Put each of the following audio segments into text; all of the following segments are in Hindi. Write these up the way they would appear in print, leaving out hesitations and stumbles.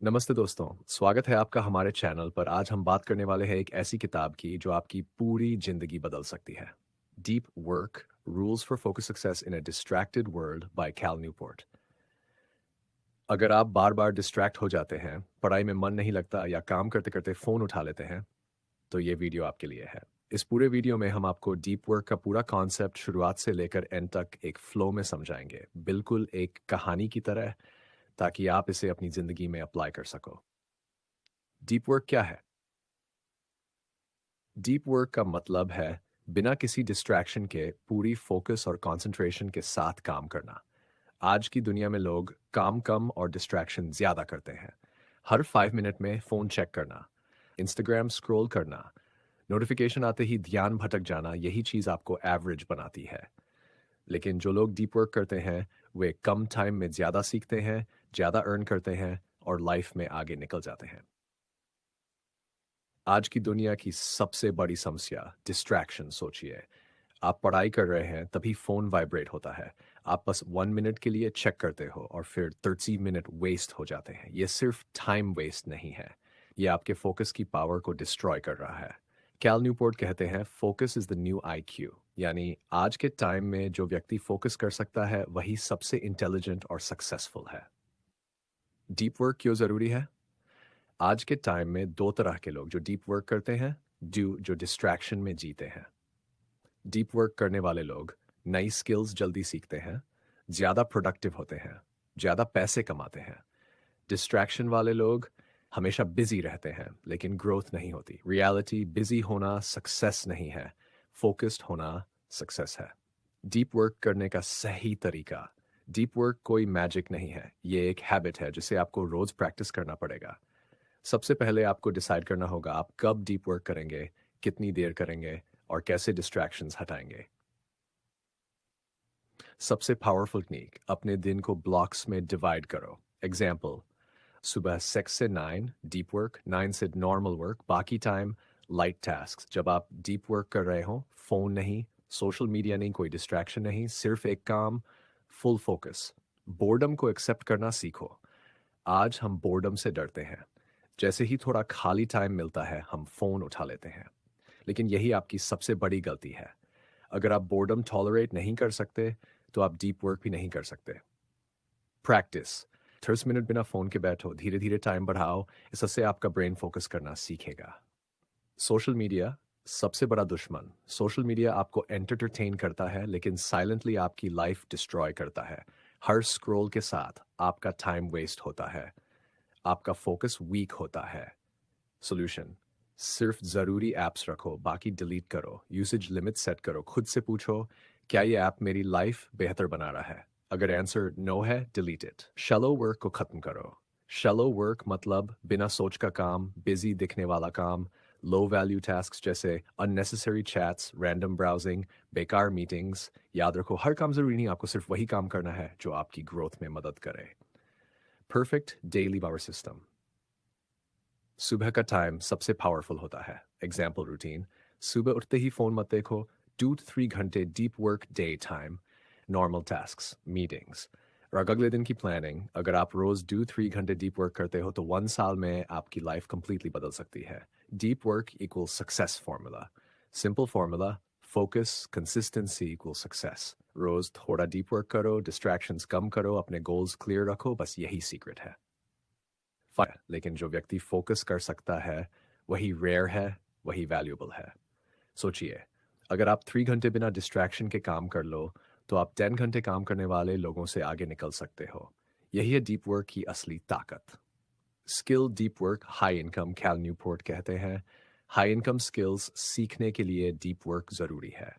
नमस्ते दोस्तों, स्वागत है आपका हमारे चैनल पर। आज हम बात करने वाले हैं एक ऐसी किताब की जो आपकी पूरी जिंदगी बदल सकती है। Deep work rules for focus success in a distracted world by Cal Newport. अगर आप बार बार डिस्ट्रैक्ट हो जाते हैं, पढ़ाई में मन नहीं लगता या काम करते करते फ़ोन उठा लेते हैं, तो ये वीडियो आपके लिए है। इस पूरे वीडियो में हम आपको डीप वर्क का पूरा कॉन्सेप्ट शुरुआत से लेकर एंड तक एक फ्लो में समझाएंगे, बिल्कुल एक कहानी की तरह, ताकि आप इसे अपनी ज़िंदगी में अप्लाई कर सको। डीप वर्क क्या है? डीप वर्क का मतलब है बिना किसी डिस्ट्रैक्शन के पूरी फोकस और कंसंट्रेशन के साथ काम करना। आज की दुनिया में लोग काम कम और डिस्ट्रैक्शन ज़्यादा करते हैं। हर 5 मिनट में फ़ोन चेक करना, इंस्टाग्राम स्क्रॉल करना, नोटिफिकेशन आते ही ध्यान भटक जाना, यही चीज़ आपको एवरेज बनाती है। लेकिन जो लोग डीप वर्क करते हैं, वे कम टाइम में ज़्यादा सीखते हैं, ज़्यादा अर्न करते हैं और लाइफ में आगे निकल जाते हैं। आज की दुनिया की सबसे बड़ी समस्या डिस्ट्रैक्शन सोचिए। आप पढ़ाई कर रहे हैं तभी फ़ोन वाइब्रेट होता है। आप बस 1 मिनट के लिए चेक करते हो और फिर 30 मिनट वेस्ट हो जाते हैं। ये सिर्फ टाइम वेस्ट नहीं है, ये आपके फोकस की पावर को डिस्ट्रॉय कर रहा है। कैल न्यूपोर्ट कहते हैं focus is the new IQ, यानी आज के टाइम में जो व्यक्ति फोकस कर सकता है वही सबसे इंटेलिजेंट और सक्सेसफुल है। डीप वर्क क्यों ज़रूरी है? आज के टाइम में दो तरह के लोग जो डीप वर्क करते हैं, जो डिस्ट्रैक्शन में जीते हैं। डीप वर्क करने वाले लोग नई स्किल्स जल्दी सीखते हैं, ज़्यादा प्रोडक्टिव होते हैं, ज़्यादा पैसे कमाते हैं। डिस्ट्रैक्शन वाले लोग हमेशा बिजी रहते हैं लेकिन ग्रोथ नहीं होती। रियलिटी बिजी होना सक्सेस नहीं है, फोकस्ड होना सक्सेस है। डीप वर्क करने का सही तरीका। डीप वर्क कोई मैजिक नहीं है, ये एक हैबिट है जिसे आपको रोज प्रैक्टिस करना पड़ेगा। सबसे पहले आपको डिसाइड करना होगा आप कब डीप वर्क करेंगे, कितनी देर करेंगे और कैसे डिस्ट्रैक्शंस हटाएंगे। सबसे पावरफुल टेक्निक, अपने दिन को ब्लॉक्स में डिवाइड करो। एग्जाम्पल, सुबह 6 से 9 डीप वर्क, 9 से नॉर्मल वर्क, बाकी टाइम लाइट टास्क। जब आप डीप वर्क कर रहे हो, फोन नहीं, सोशल मीडिया नहीं, कोई डिस्ट्रैक्शन नहीं, सिर्फ एक काम, फुल फोकस। बोर्डम को एक्सेप्ट करना सीखो। आज हम बोर्डम से डरते हैं। जैसे ही थोड़ा खाली टाइम मिलता है हम फोन उठा लेते हैं, लेकिन यही आपकी सबसे बड़ी गलती है। अगर आप बोर्डम टॉलरेट नहीं कर सकते तो आप डीप वर्क भी नहीं कर सकते। प्रैक्टिस, 30 मिनट बिना फोन के बैठो, धीरे धीरे टाइम बढ़ाओ, इससे आपका ब्रेन फोकस करना सीखेगा। सोशल मीडिया सबसे बड़ा दुश्मन। सोशल मीडिया आपको एंटरटेन करता है लेकिन साइलेंटली आपकी लाइफ डिस्ट्रॉय करता है। हर स्क्रॉल के साथ आपका टाइम वेस्ट होता है, आपका फोकस वीक होता है। सॉल्यूशन, सिर्फ ज़रूरी ऐप्स रखो, बाकी डिलीट करो। यूसेज लिमिट सेट करो, खुद से पूछो क्या ये ऐप मेरी लाइफ बेहतर बना रहा है। अगर आंसर नो है, डिलीट इट। शैलो वर्क को ख़त्म करो। शैलो वर्क मतलब बिना सोच का काम, बिजी दिखने वाला काम, लो वैल्यू टास्क जैसे अननेसेसरी चैट्स, रैंडम ब्राउजिंग, बेकार मीटिंग्स। याद रखो हर काम ज़रूरी नहीं, आपको सिर्फ वही काम करना है जो आपकी ग्रोथ में मदद करे। Perfect daily power system. सुबह का टाइम सबसे पावरफुल होता है। एग्जाम्पल रूटीन, सुबह उठते ही फ़ोन मत देखो, 2 to 3 घंटे deep work day time, normal tasks, meetings. और अगले दिन की प्लानिंग, अगर आप रोज़ 2-3 घंटे डीप वर्क करते हो तो 1 साल में आपकी लाइफ कंप्लीटली बदल सकती है। Deep work equal success formula. Simple formula, focus consistency equal success. रोज़ थोड़ा डीप वर्क करो, डिस्ट्रैक्शंस कम करो, अपने गोल्स क्लियर रखो, बस यही सीक्रेट है। लेकिन जो व्यक्ति फोकस कर सकता है वही रेयर है, वही वैल्यूएबल है। सोचिए, अगर आप 3 घंटे बिना डिस्ट्रैक्शन के काम कर लो तो आप 10 घंटे काम करने वाले लोगों से आगे निकल सकते हो। यही है डीप वर्क की असली ताकत। Skill deep work high income, Cal Newport कहते हैं हाई इनकम स्किल्स सीखने के लिए डीप वर्क ज़रूरी है।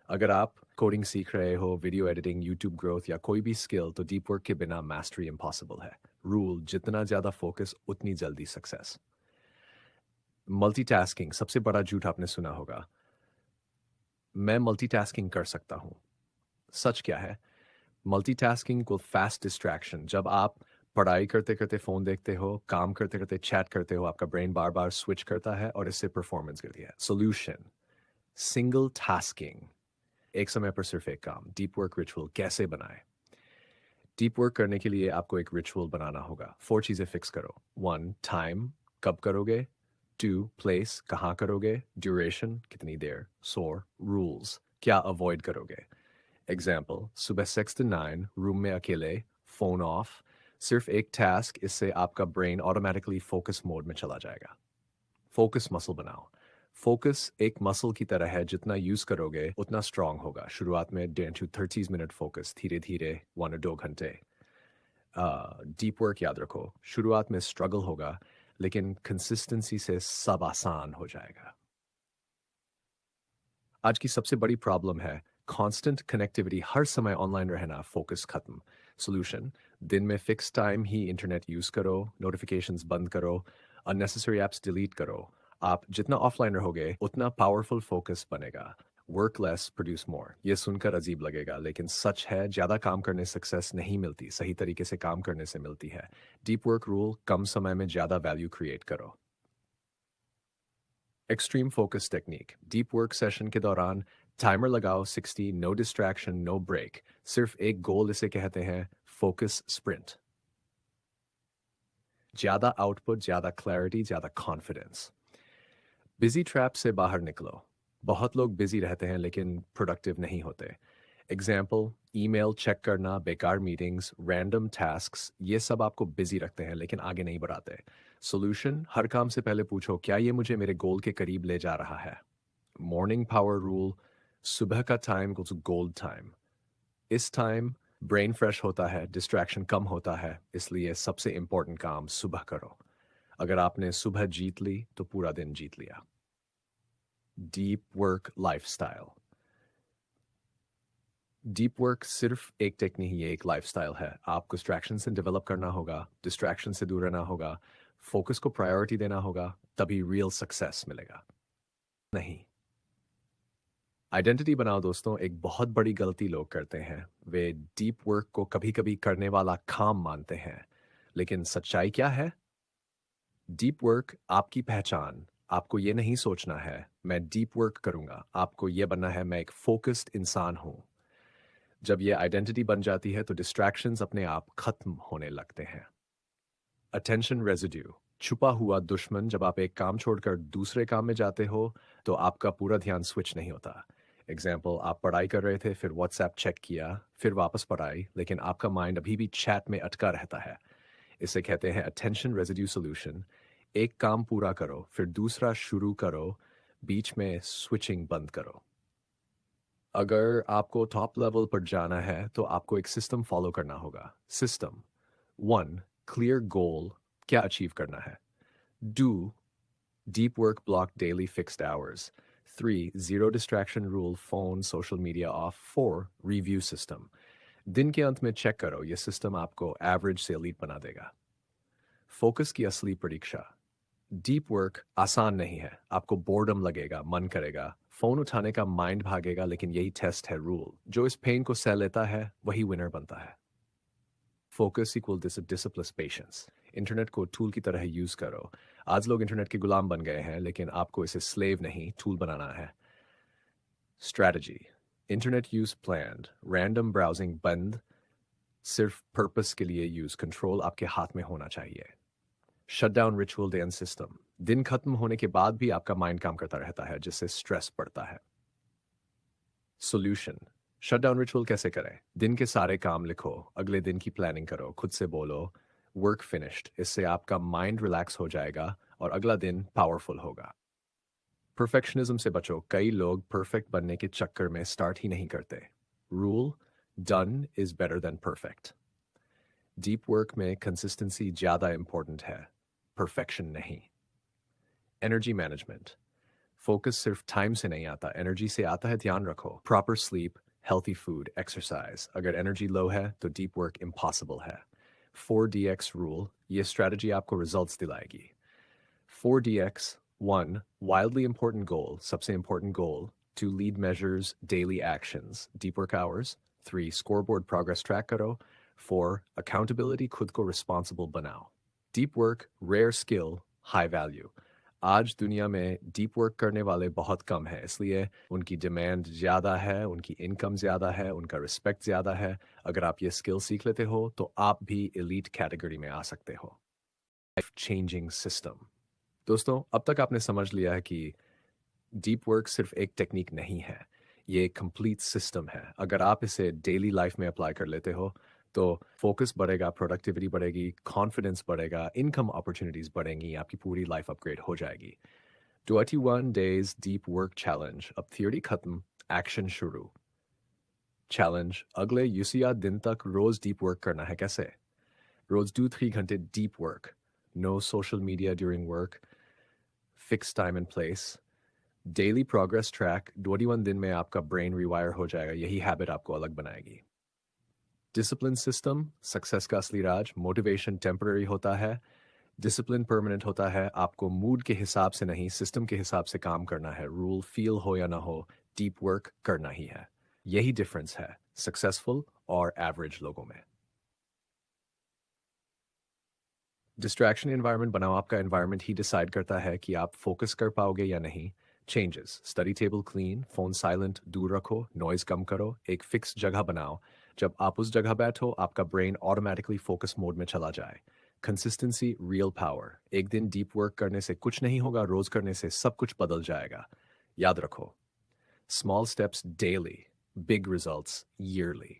अगर आप कोडिंग सीख रहे हो, वीडियो एडिटिंग, यूट्यूब ग्रोथ या कोई भी स्किल, तो डीप वर्क के बिना मास्टरी इम्पॉसिबल है। रूल, जितना ज़्यादा फोकस उतनी जल्दी सक्सेस। मल्टीटास्किंग सबसे बड़ा झूठ आपने सुना होगा। मैं मल्टीटास्किंग कर सकता हूँ। सच क्या है? मल्टीटास्किंग को फास्ट डिस्ट्रैक्शन। जब आप पढ़ाई करते करते फ़ोन देखते हो, काम करते करते चैट करते हो, आपका ब्रेन बार बार स्विच करता है और इससे परफॉर्मेंस गिरती है। Solution, single tasking. एक समय पर सिर्फ एक काम। डीप वर्क रिचुअल कैसे बनाएं? डीप वर्क करने के लिए आपको एक रिचुअल बनाना होगा। 4 चीज़ें फिक्स करो। 1 टाइम, कब करोगे। 2 प्लेस, कहाँ करोगे। ड्यूरेशन, कितनी देर। 4 रूल्स, क्या अवॉइड करोगे। एग्जाम्पल, सुबह 6 to 9 रूम में अकेले, फ़ोन ऑफ, सिर्फ एक टास्क, इससे आपका ब्रेन ऑटोमेटिकली फोकस मोड में चला जाएगा। फोकस मसल बनाओ। फोकस एक मसल की तरह है, जितना यूज करोगे उतना स्ट्रांग होगा। शुरुआत में 10 to 30 मिनट फोकस, धीरे धीरे 1 or 2 घंटे। डीप वर्क याद रखो, शुरुआत में स्ट्रगल होगा, लेकिन कंसिस्टेंसी से सब आसान हो जाएगा। आज की सबसे बड़ी प्रॉब्लम है कांस्टेंट कनेक्टिविटी, हर समय ऑनलाइन रहना, फोकस खत्म। सॉल्यूशन, दिन में फिक्स टाइम ही इंटरनेट यूज करो, नोटिफिकेशंस बंद करो, अननेसेसरी एप्स डिलीट करो। आप जितना ऑफलाइन रहोगे उतना पावरफुल फोकस बनेगा। Work less, produce more. ये सुनकर अजीब लगेगा, लेकिन सच है, ज्यादा काम करने सक्सेस नहीं मिलती, सही तरीके से काम करने से मिलती है। डीप वर्क रूल, कम समय में ज्यादा वैल्यू क्रिएट करो। Extreme focus technique, deep work session के दौरान टाइमर लगाओ 60, नो डिस्ट्रैक्शन, नो ब्रेक, सिर्फ एक गोल, इसे कहते हैं फोकस स्प्रिंट। ज्यादा आउटपुट, ज्यादा क्लैरिटी, ज्यादा कॉन्फिडेंस। बिजी ट्रैप से बाहर निकलो। बहुत लोग बिजी रहते हैं लेकिन प्रोडक्टिव नहीं होते। एग्जाम्पल, ईमेल चेक करना, बेकार मीटिंग्स, रैंडम टास्क्स, ये सब आपको बिजी रखते हैं लेकिन आगे नहीं बढ़ाते। सॉल्यूशन, हर काम से पहले पूछो, क्या ये मुझे मेरे गोल के करीब ले जा रहा है। मॉर्निंग पावर रूल, सुबह का टाइम इक्वल्स गोल्ड टाइम। इस टाइम ब्रेन फ्रेश होता है, डिस्ट्रैक्शन कम होता है, इसलिए सबसे इंपॉर्टेंट काम सुबह करो। अगर आपने सुबह जीत ली तो पूरा दिन जीत लिया। Deep work lifestyle, deep work सिर्फ एक टेक्निक नहीं है, एक लाइफस्टाइल है। आपको डिस्ट्रैक्शन से डेवलप करना होगा, डिस्ट्रैक्शन से दूर रहना होगा, फोकस को प्रायोरिटी देना होगा, तभी रियल सक्सेस मिलेगा। नहीं, आइडेंटिटी बनाओ दोस्तों। एक बहुत बड़ी गलती लोग करते हैं, वे डीप वर्क को कभी कभी करने वाला काम मानते हैं, लेकिन सच्चाई क्या है। डीप वर्क आपकी पहचान। आपको ये नहीं सोचना है मैं डीप वर्क करूंगा, आपको ये बनना है मैं एक फोकस्ड इंसान हूं। जब ये आइडेंटिटी बन जाती है तो डिस्ट्रैक्शंस अपने आप खत्म होने लगते हैं। अटेंशन रेजिड्यू, छुपा हुआ दुश्मन। जब आप एक काम छोड़कर दूसरे काम में जाते हो तो आपका पूरा ध्यान स्विच नहीं होता। एग्जाम्पल, आप पढ़ाई कर रहे थे, फिर व्हाट्सएप चेक किया, फिर वापस पढ़ाई, लेकिन आपका माइंड अभी भी चैट में अटका रहता है। इसे कहते हैं अटेंशन रेजिड्यू सॉल्यूशन। एक काम पूरा करो, फिर दूसरा शुरू करो, बीच में स्विचिंग बंद करो। अगर आपको टॉप लेवल पर जाना है तो आपको एक सिस्टम फॉलो करना होगा। सिस्टम 1, क्लियर गोल, क्या अचीव करना है। Do deep work block daily fixed hours. 3, zero distraction rule, phone social media of. 4, review system, दिन के अंत में चेक करो, यह सिस्टम आपको एवरेज से एलीट बना देगा। फोकस की असली परीक्षा, डीप वर्क आसान नहीं है। आपको बोर्डम लगेगा, मन करेगा, फोन उठाने का माइंड भागेगा, लेकिन यही टेस्ट है रूल। जो इस पेन को सह लेता है वही विनर बनता है। Focus equal discipline patience. Internet को टूल की तरह यूज करो। आज लोग इंटरनेट के गुलाम बन गए हैं, लेकिन आपको इसे स्लेव नहीं, टूल बनाना है। Strategy, internet use planned, random browsing बंद, सिर्फ पर्पस के लिए यूज, कंट्रोल आपके हाथ में होना चाहिए। Shutdown ritual day and system, दिन खत्म होने के बाद भी आपका माइंड काम करता रहता है, जिससे स्ट्रेस बढ़ता है। सॉल्यूशन, शटडाउन रिचुअल कैसे करें। दिन के सारे काम लिखो, अगले दिन की प्लानिंग करो, खुद से बोलो वर्क फिनिश्ड, इससे आपका माइंड रिलैक्स हो जाएगा और अगला दिन पावरफुल होगा। परफेक्शनिज्म से बचो, कई लोग परफेक्ट बनने के चक्कर में स्टार्ट ही नहीं करते। Rule, done is better than perfect. Deep work में कंसिस्टेंसी ज्यादा इंपॉर्टेंट है, परफेक्शन नहीं। एनर्जी मैनेजमेंट, फोकस सिर्फ टाइम से नहीं आता, एनर्जी से आता है। ध्यान रखो, proper sleep, healthy food, exercise. अगर एनर्जी लो है तो डीप वर्क इम्पॉसिबल है। 4DX रूल, ये स्ट्रैटेजी आपको results दिलाएगी। 4DX, 1, wildly important goal, सबसे important goal, 2, lead measures, daily actions, deep work hours, 3, scoreboard progress track करो, 4, accountability, खुद को responsible बनाओ। Deep work, rare skill, high value. आज दुनिया में डीप वर्क करने वाले बहुत कम हैं, इसलिए उनकी डिमांड ज़्यादा है, उनकी इनकम ज़्यादा है, उनका रिस्पेक्ट ज़्यादा है। अगर आप ये स्किल सीख लेते हो तो आप भी एलीट कैटेगरी में आ सकते हो। Life changing system. दोस्तों, अब तक आपने समझ लिया है कि डीप वर्क सिर्फ एक टेक्निक नहीं है, ये एक कंप्लीट सिस्टम है। अगर आप इसे डेली लाइफ में अप्लाई कर लेते हो तो फोकस बढ़ेगा, प्रोडक्टिविटी बढ़ेगी, कॉन्फिडेंस बढ़ेगा, इनकम अपॉर्चुनिटीज बढ़ेंगी, आपकी पूरी लाइफ अपग्रेड हो जाएगी। 21 days डीप वर्क चैलेंज। अब थियोरी खत्म, एक्शन शुरू। चैलेंज: अगले यूसिया दिन तक रोज डीप वर्क करना है। कैसे? रोज डू 3 घंटे deep work, no social media during work, fix time and place, daily progress track. 21 दिन में आपका ब्रेन रिवायर हो जाएगा, यही हैबिट आपको अलग बनाएगी। डिसिप्लिन सिस्टम: सक्सेस का असली राज। मोटिवेशन टेम्पररी होता है, डिसिप्लिन परमानेंट होता है। आपको मूड के हिसाब से नहीं, सिस्टम के हिसाब से काम करना है। रूल फील हो या ना हो, डीप वर्क करना ही है। यही डिफरेंस है सक्सेसफुल और एवरेज लोगों में। डिस्ट्रैक्शन एनवायरनमेंट बनाओ। आपका एनवायरनमेंट ही डिसाइड करता है कि आप फोकस कर पाओगे या नहीं। Changes: study table clean, phone silent, दूर रखो, नॉइज कम करो, एक फिक्स जगह बनाओ। जब आप उस जगह बैठो आपका ब्रेन ऑटोमेटिकली फोकस मोड में चला जाए। Consistency real power. एक दिन डीप वर्क करने से कुछ नहीं होगा, रोज करने से सब कुछ बदल जाएगा। याद रखो, small steps daily, big results yearly.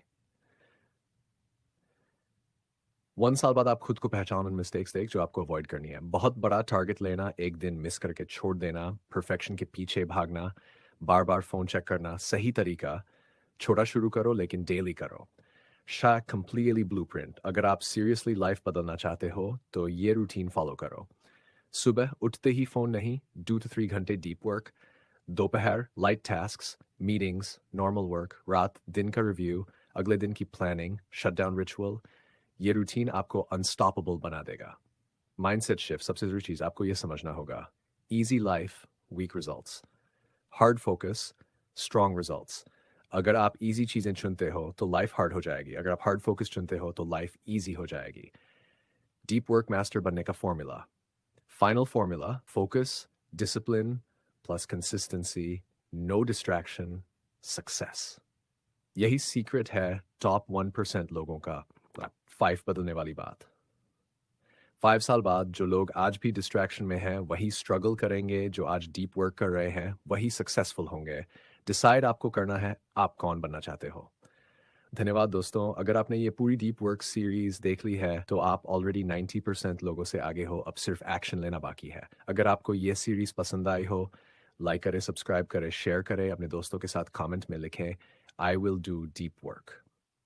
1 साल बाद आप खुद को पहचान उन मिस्टेक्स देख जो आपको अवॉइड करनी है। बहुत बड़ा टारगेट लेना, एक दिन मिस करके छोड़ देना, परफेक्शन के पीछे भागना, बार बार फोन चेक करना सही तरीका। छोटा शुरू करो लेकिन डेली करो। शायद कंप्लीटली ब्लूप्रिंट। अगर आप सीरियसली लाइफ बदलना चाहते हो तो ये रूटीन फॉलो करो। सुबह उठते ही फोन नहीं, 2 to 3 घंटे डीप वर्क। दोपहर light tasks, meetings, normal work. रात दिन का रिव्यू, अगले दिन की प्लानिंग, शटडाउन रिचुअल। ये रूटीन आपको अनस्टॉपेबल बना देगा। माइंडसेट शिफ्ट: सबसे ज़रूरी चीज़ आपको ये समझना होगा। Easy life, weak results. Hard focus, strong results. अगर आप इजी चीज़ें चुनते हो तो लाइफ हार्ड हो जाएगी, अगर आप हार्ड फोकस चुनते हो तो लाइफ इजी हो जाएगी। डीप वर्क मास्टर बनने का फॉर्मूला। Final formula: focus, discipline plus consistency, no distraction, success. यही सीक्रेट है टॉप 1% लोगों का। 5 बदलने वाली बात। 5 साल बाद जो लोग आज भी डिस्ट्रैक्शन में हैं वही स्ट्रगल करेंगे, जो आज डीप वर्क कर रहे हैं वही सक्सेसफुल होंगे। डिसाइड आपको करना है, आप कौन बनना चाहते हो। धन्यवाद दोस्तों, अगर आपने ये पूरी डीप वर्क सीरीज देख ली है तो आप ऑलरेडी 90% लोगों से आगे हो, अब सिर्फ एक्शन लेना बाकी है। अगर आपको ये सीरीज पसंद आई हो, लाइक करें, सब्सक्राइब करें, शेयर करें, अपने दोस्तों के साथ कमेंट में लिखें, I will do deep work.